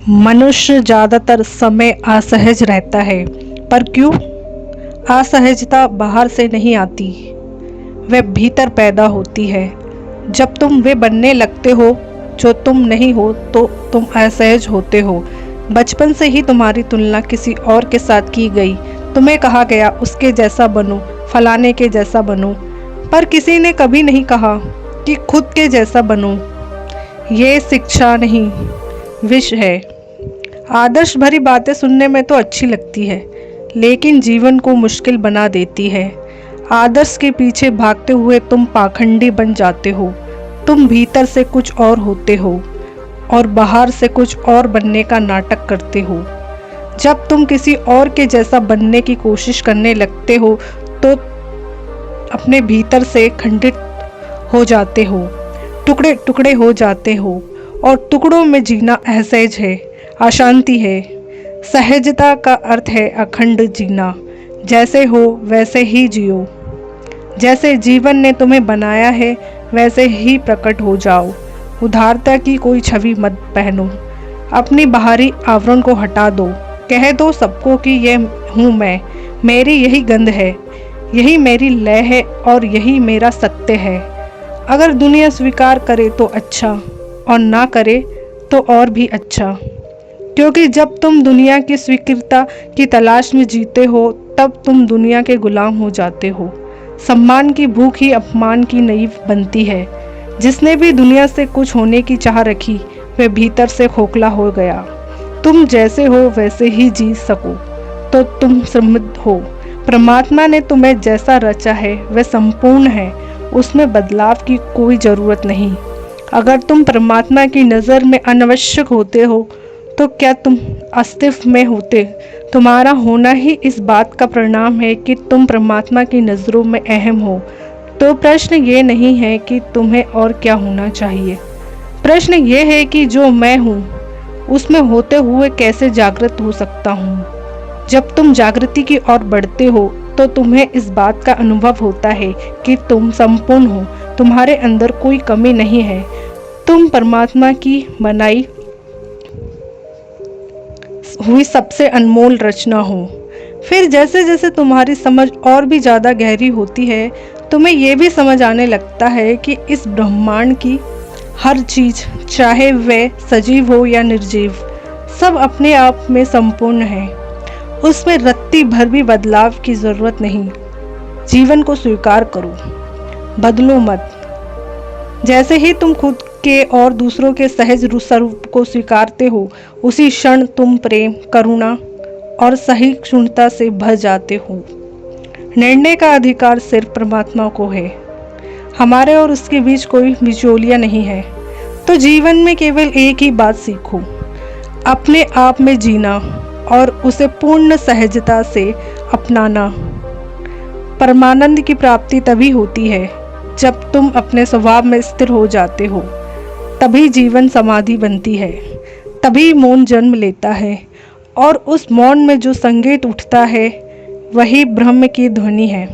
मनुष्य ज़्यादातर समय असहज रहता है, पर क्यों? असहजता बाहर से नहीं आती, वह भीतर पैदा होती है। जब तुम वे बनने लगते हो जो तुम नहीं हो तो तुम असहज होते हो। बचपन से ही तुम्हारी तुलना किसी और के साथ की गई, तुम्हें कहा गया उसके जैसा बनो, फलाने के जैसा बनो, पर किसी ने कभी नहीं कहा कि खुद के जैसा बनो। ये शिक्षा नहीं, विष है। आदर्श भरी बातें सुनने में तो अच्छी लगती है, लेकिन जीवन को मुश्किल बना देती है। आदर्श के पीछे भागते हुए तुम पाखंडी बन जाते हो। तुम भीतर से कुछ और होते हो और बाहर से कुछ और बनने का नाटक करते हो। जब तुम किसी और के जैसा बनने की कोशिश करने लगते हो तो अपने भीतर से खंडित हो जाते हो, टुकड़े टुकड़े हो जाते हो, और टुकड़ों में जीना असहज है, अशांति है। सहजता का अर्थ है अखंड जीना। जैसे हो वैसे ही जियो, जैसे जीवन ने तुम्हें बनाया है वैसे ही प्रकट हो जाओ। उदारता की कोई छवि मत पहनो, अपनी बाहरी आवरण को हटा दो। कह दो सबको कि यह हूँ मैं, मेरी यही गंध है, यही मेरी लय है और यही मेरा सत्य है। अगर दुनिया स्वीकार करे तो अच्छा, और ना करे तो और भी अच्छा, क्योंकि जब तुम दुनिया की स्वीकृति की तलाश में जीते हो तब तुम दुनिया के गुलाम हो जाते हो। सम्मान की भूख ही अपमान की नींव बनती है। जिसने भी दुनिया से कुछ होने की चाह रखी वह भीतर से खोखला हो गया। तुम जैसे हो वैसे ही जी सको तो तुम समृद्ध हो। परमात्मा ने तुम्हें जैसा रचा है वह संपूर्ण है, उसमें बदलाव की कोई ज़रूरत नहीं। अगर तुम परमात्मा की नज़र में अनावश्यक होते हो तो क्या तुम अस्तित्व में होते? तुम्हारा होना ही इस बात का परिणाम है कि तुम परमात्मा की नज़रों में अहम हो। तो प्रश्न ये नहीं है कि तुम्हें और क्या होना चाहिए, प्रश्न ये है कि जो मैं हूँ उसमें होते हुए कैसे जागृत हो सकता हूँ। जब तुम जागृति की ओर बढ़ते हो तो तुम्हें इस बात का अनुभव होता है कि तुम संपूर्ण हो, तुम्हारे अंदर कोई कमी नहीं है, तुम परमात्मा की बनाई हुई सबसे अनमोल रचना हो। फिर जैसे जैसे तुम्हारी समझ और भी ज़्यादा गहरी होती है, तुम्हें यह भी समझ आने लगता है कि इस ब्रह्मांड की हर चीज़, चाहे वह सजीव हो या निर्जीव, सब अपने आप में संपूर्ण है। उसमें रत्ती भर भी बदलाव की ज़रूरत नहीं। जीवन को स्वीकार करो, बदलो मत। जैसे ही तुम खुद के और दूसरों के सहज स्वरूप को स्वीकारते हो, उसी क्षण तुम प्रेम, करुणा और सहिष्णुता से भर जाते हो। निर्णय का अधिकार सिर्फ परमात्मा को है, हमारे और उसके बीच कोई बिचौलिया नहीं है। तो जीवन में केवल एक ही बात सीखो, अपने आप में जीना और उसे पूर्ण सहजता से अपनाना। परमानंद की प्राप्ति तभी होती है जब तुम अपने स्वभाव में स्थिर हो जाते हो। तभी जीवन समाधि बनती है, तभी मौन जन्म लेता है, और उस मौन में जो संगीत उठता है वही ब्रह्म की ध्वनि है।